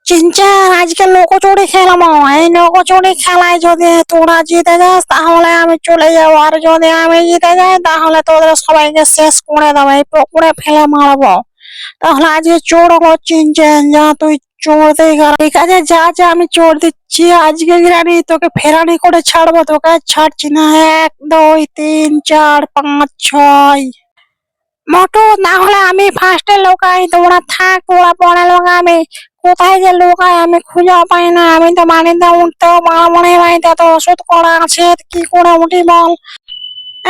চিনচান, আজকে লুকোচুরি খেলবো। এই লুকোচুরি খেলায় যদি তোরা জিতে যাস তাহলে আমি চলে যাবো, আর যদি আমি জিতে যাই তাহলে তোদের সবাইকে শেষ করে দেবো, এই পুকুরে ফেলে মারবো। তাহলে আজকে চোর হলো চিনচান, যা তুই চোর দিয়ে গেল। ঠিক আছে, যা যা আমি চোর দিচ্ছি। আজকে গিরানি তোকে ফেরানি করে ছাড়বো, তোকে আর ছাড়ছি না। 1 2 3 4 5 6। মোটু, তাহলে আমি ফার্স্টে লোকাই, তোরা থাক, তোরা পরে লোকাবি। কোথায় যে লোকাই আমি খুঁজে পাই না। আমি তো বাড়িতে উঠতেও পারবো না, বাড়িতে তো ওষুধ করা আছে, কি করে উঠি বল?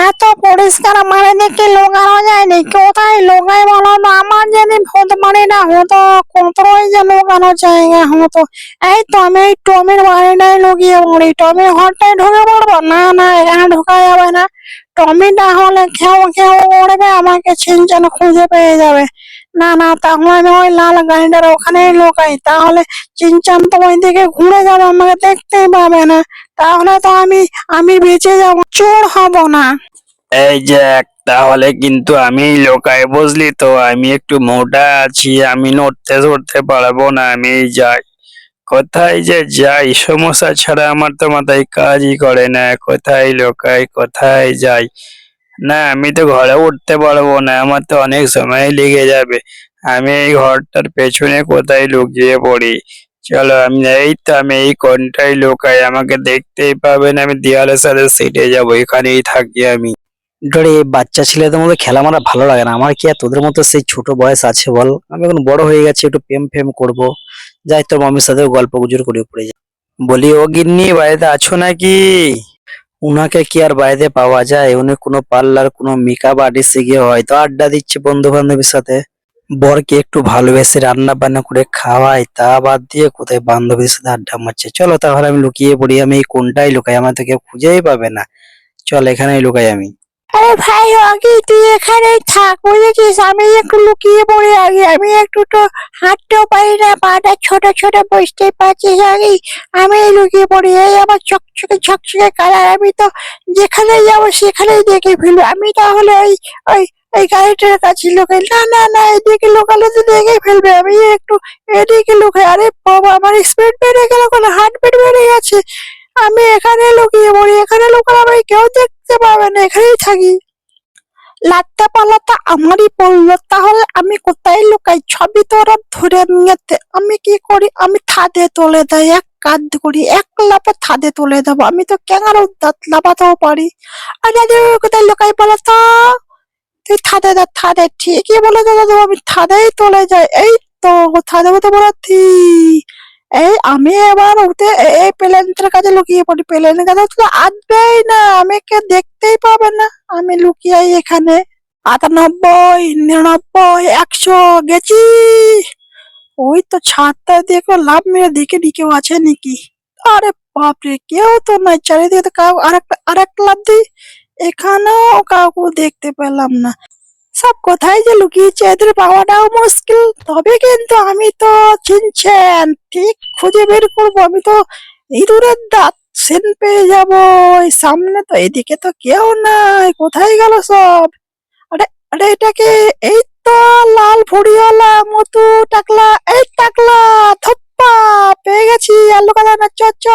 এত পরিষ্কার মানে দেখে লোকানো যায়নি, কোথায় লোকাই বলো তো? আমার যদি ভূত বাড়িটা হতো কতই যে লোকানো জায়গা হতো। এই তো আমি এই টমির বাড়িটাই লুকিয়ে পড়ি, টমির ঘরটায় ঢুকে পড়বো। না না, এখানে ঢোকা যাবে না। টমিটা হলে খেউ খেউ করবে, আমাকে ছিনচান খুঁজে পেয়ে যাবে। না না, তাহলে আমি ওই লাল গাড়িটার ওখানেই লোকাই, তাহলে চিনচান তো ওইদিকে ঘুরে যাবে, আমাকে দেখতেই পাবে না। তাহলে তো আমি বেঁচে যাবো, চোর হব না। এই যাক, তাহলে কিন্তু আমি লোকায়, বুঝলি তো? আমি একটু মোটা আছি, আমি নড়তে চড়তে পারবো না। আমি যাই, কোথায় যে যাই, সমস্যা ছাড়া আমার তো মাথায় কাজই করে না। কোথায় লোকাই, কোথায় যাই? না, আমি তো ঘরে উঠতে পারবো না, আমার তো অনেক সময় লেগে যাবে। আমি এই ঘরটার পেছনে কোথায় লুকিয়ে পড়ি। চলো, আমি এই কোণটায় লুকাই, আমাকে দেখতেই পাবেন। আমি দেয়ালের সাথে সেটে যাবো, এখানেই থাকি আমি। ডরে বাচ্চা ছেলেদের মধ্যে খেলা মারা ভালো লাগে না আমার। কি আর তোদের মতো সেই ছোট বয়স আছে বল? আমি এখন বড় হয়ে গেছি, একটু প্রেম ফেম করবো। যাই তোর মামির সাথে গল্প গুজর করে পড়ে যাই। বলি, ও গিন্নি, বাড়িতে আছো নাকি? উনাকে কি আর বাইরে পাওয়া যায়? উনি কোনো পার্লার, কোনো মেকআপ আর্টিস্টে গিয়ে হয়তো আড্ডা দিচ্ছে বন্ধু বান্ধবের সাথে। বরকে একটু ভালোবেসে রান্না বান্না করে খাওয়াই, তা বাদ দিয়ে কোথায় বান্ধবীর সাথে আড্ডা মারছে। চলো তাহলে আমি লুকিয়ে পড়ি, আমি এই কোনটাই লুকাই, আমার তো কেউ খুঁজেই পাবে না। চল, এখানেই লুকাই আমি। আরে ভাই, আগে তুই এখানেই থাক, বুঝেছিস? আমি একটু লুকিয়ে পড়ি আগে, আমি একটু তো হাঁটতেও পারি না, পাটা ছোট ছোট, বুঝতেই পারছিস। আগে আমি লুকিয়ে পড়ি। এই আমার চকচকে ঝকঝকে কালার, আমি তো যেখানে যাবো সেখানেই দেখে ফেলবো। আমি তাহলে ওই ওই এই গাড়িটার কাছে লুকাই। না না না, এদিকে লুকালে তো দেখে ফেলবে। আমি একটু এদিকে লুকাই। আরে বাবা, আমার স্পিড বেড়ে গেল, কোনো হার্টবিট বেড়ে গেছে। আমি এখানে লুকিয়ে পড়ি, এখানে লুকালে আমায় কেউ দেখতে পাবে না, এখানেই থাকি। লাট্টা পালাটা আমারই পড়লো, তাহলে আমি কোথায় লুকাই? ছবি তো ওরা ধরে নিয়েছে। আমি কি করি? আমি ছাদে তুলে দেয়, এক কাজ করি, এক লাফে ছাদে তুলে দেবো। আমি তো ক্যাঙারু দাঁত লাফাতেও পারি। আর দাদু, কোথায় লুকাই বলো তো? তুই ছাদে যা, ছাদে। ঠিকই বলেছো দাদু, আমি ছাদেই তুলে যাই। এই তো ছাদে উঠে পড়াচ্ছি। এই আমি এবার উঠে এই প্লেনটার কাছে লুকিয়ে পড়ি। প্লেনের কাছে তো আসবেই না, আমাকে দেখতেই পাবে না। আমি লুকিয়ে এখানে। 98 99 100 গেছি। ওই তো ছাদটা দিয়ে কেউ লাফ মেরে দেখে নি কেউ আছে নাকি। আরে বাপরে, কেউ তো নাই চারিদিকে। তো কাউ আরেকটা লাফ দিই, এখানেও কাউকে দেখতে পেলাম না। সব কোথায় যে লুকিয়েছে, এদের পাওয়াটাও মুশকিল। তবে কিন্তু আমি তো চিনছেন, ঠিক খুঁজে বের করবো। আমি তো ইঁদুরের দাঁত সেন পেয়ে যাবো। এই সামনে তো, এদিকে তো কেউ নাই, কোথায় গেল সব? আরে আরে, এটাকে, এই তো লাল ভুড়িওয়ালা মতু টাকলা। এই টাকলা, ধপ্পা, পেয়ে গেছি। আলু কালার না, চ চ।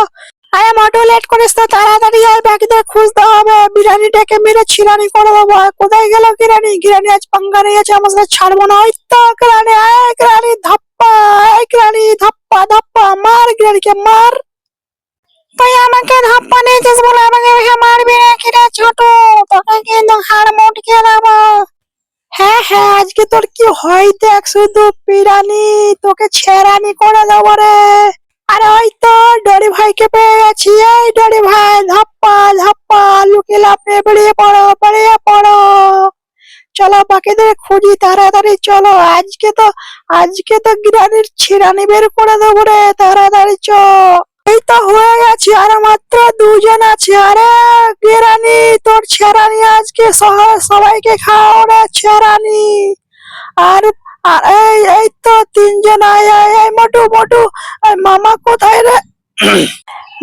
আরে মোটু, লেট করিস না, তাড়াতাড়ি আয়, বাকিদের খুঁজতে হবে। বিরিয়ানিটাকে মেরে ছিলানি করে দেবো। কোথায় গেল গিরানি? গিরানি আজ পাঙ্গা নিয়েছে আমার সাথে, ছাড়বো না। ওই তো গিরানি, আয় গিরানি, ধাপ্পা। এই গিরানি, ধাপ্পা ধাপ্পা, মার গিরানিকে মার। তুই আমাকে ধাপ্পা নিয়েছিস বলে আমাকে মারবি না কিরে ছোট? তোকে কিন্তু হাড় মুটকে দেবো। হ্যাঁ হ্যাঁ, আজকে তোর কি হয় দেখ শুধু। বিরিয়ানি তোকে ছেড়ানি করে দেবো রে। আরে ওই তো ডরি ভাইকে পেয়ে গেছি। এই ডরি ভাই, ধাপ্পা ধাপ্পা, লুকিয়ে লাফিয়ে বেরিয়ে পড়ো, বেরিয়ে পড়ো। চলো বাকিদের খুঁজি, তাড়াতাড়ি চলো। আজকে তো গিরানির ছিড়ানি বের করে দেবো রে, তাড়াতাড়ি চ। এই তো হয়ে গেছে, আর মাত্র 2 জন আছে। আরে গিরানি, তোর ছেড়ানি আজকে সবাইকে খাও রে, ছেড়ানি। আর আর এই তো 3 জন। আয় আয় আয়, মোটু মোটু। মামা কোথায় রে?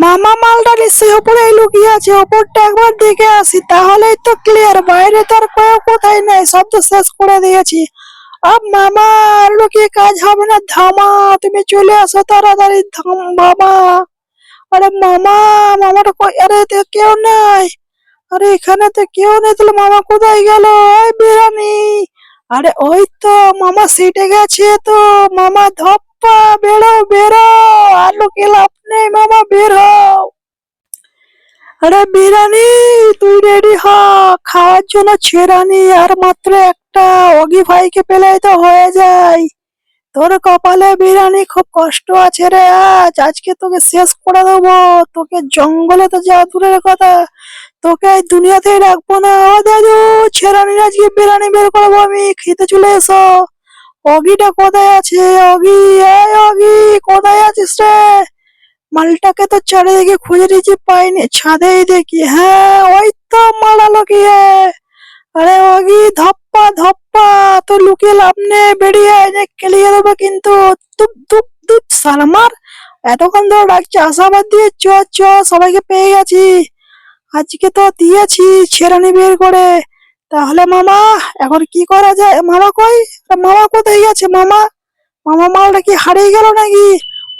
মামা মালটা নিশ্চয়ই উপরেই লুকিয়ে আছে, উপরটা একবার দেখে আসি, তাহলেই তো ক্লিয়ার। বাইরে তো আর কেউ কোথায় নেই, সব তো শেষ করে দিয়েছি। মামা আর লুকিয়ে কাজ হবে না, ধামা তুমি চলে আসো তাড়াতাড়ি, মামা। আরে মামা, মামাটা কই? আরে কেউ নাই। আরে এখানে তো কেউ নেই, তাহলে মামা কোথায় গেল? এই বিরানি, আরে ওই তো মামা সিটে গেছে তো। মামা ধপ্পা, বেরো বেরো, আর লুকিয়ে লাভ নেই, মামা বের হও। আরে বিরানি, তুই রেডি হ, খাওয়ার জন্য ছেড়ানি আর মাত্র একটা। অগি ভাইকে পেলেই তো হয়ে যায়। তোর কপালে বিরানি খুব কষ্ট আছে রে, আজকে তোকে শেষ করে দেবো। তোকে জঙ্গলে তো যাওয়া দূরের কথা, তোকে এই দুনিয়াতেই রাখবো না। ও দাদু, ছেড়ানির আজকে বিরিয়ানি বের করবো আমি, খেতে চলে এসো। অগিটা কোথায় আছে? অগি, এই অগি, কোথায় আছিস রে? মালটাকে তো চারিদিকে খুঁজে দিয়েছি, পাইনি, ছাদেই দেখি। হ্যাঁ ওই তো মালালো গিয়ে। আরে অগি, ধপ্পা ধপ্পা, তো লুকিয়ে লাভ নেই, বেরিয়ে আয়, যে কেলিয়ে দেবো কিন্তু। তুপ তুপ তুপ, সালমার এতক্ষণ ধরে ডাকছে, আশাবাদ দিয়ে চ চ, সবাইকে পেয়ে গেছি। আজকে তো দিয়েছি ছেড়ানি বের করে। তাহলে মামা এখন কি করা যায়? মামা কই? মামা কোথায় গেছে? মামা, মামা মালটা কি হারিয়ে গেল নাকি?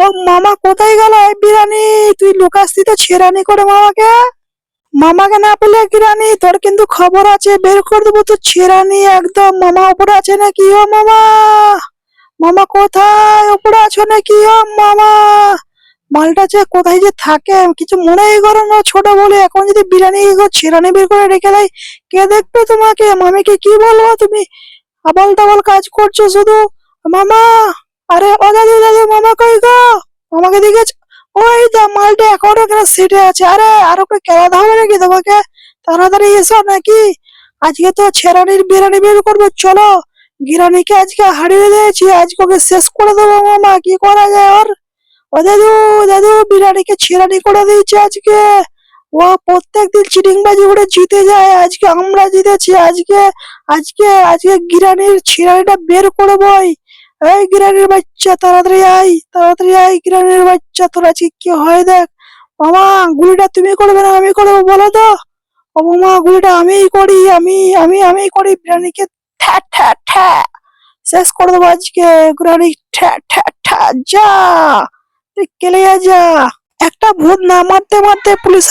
ও মামা কোথায় গেল? এই বিরানি, তুই লুকাসতি তো ছেড়ানি করে মামাকে। মামাকে না পেলে কিরানি, তোর কিন্তু খবর আছে, বের করে দেবো তো ছেড়ানি একদম। মামা উপরে আছে নাকি? ও মামা, মামা কোথায়? উপরে আছো নাকি? ও মামা, মালটা যে কোথায় যে থাকে কিছু মনেই করো না, ছোট বলে। এখন যদি বিরিয়ানি ছিড়ানি বের করে রেখে দেয়, কে দেখবে তোমাকে? মামিকে কি বলবো? তুমি আবল তাবল কাজ করছো শুধু। মামা, আরে ও দাদু দাদু, মামা কই গো? মামাকে দেখেছ? ওই দা মালটা এখনো কেন সিটে আছে। আরে আর ওকে খেলাতে হবে নাকি তোমাকে? তাড়াতাড়ি এসো নাকি, আজকে তো ছেড়ানির বিরিয়ানি বের করবো। চলো, গিরানিকে আজকে হারিয়ে দিয়েছি, আজকে ওকে শেষ করে দেবো। মামা কি করা যায় ওর? ও দাদু দাদু, বিরিয়ানিকে ছিড়ানি করে দিয়েছে আজকে। ও প্রত্যেকদিন চিটিংবাজি করে জিতে যায়, আজকে আমরা জিতেছি। আজকে আজকে আজকে গিরানির ছিড়ানিটা বের করবই। এই গিরানির বাচ্চা, তাড়াতাড়ি আয়, তাড়াতাড়ি আয়, গিরানির বাচ্চা, তোর আজকে কি হয় দেখ। মামা, গুলিটা তুমি করবে না আমি করবো বলো তো? ও মামা, গুলিটা আমিই করি, আমি করি। বিরিয়ানিকে ঠ্যা ঠ্যা ঠ্যা শেষ করে দেবো আজকে। বিরিয়ানি ঠ্যা ঠ্যা ঠ্যা, যা তুই কেলে যা। একটা ভূত না মারতে মারতে পুলিশ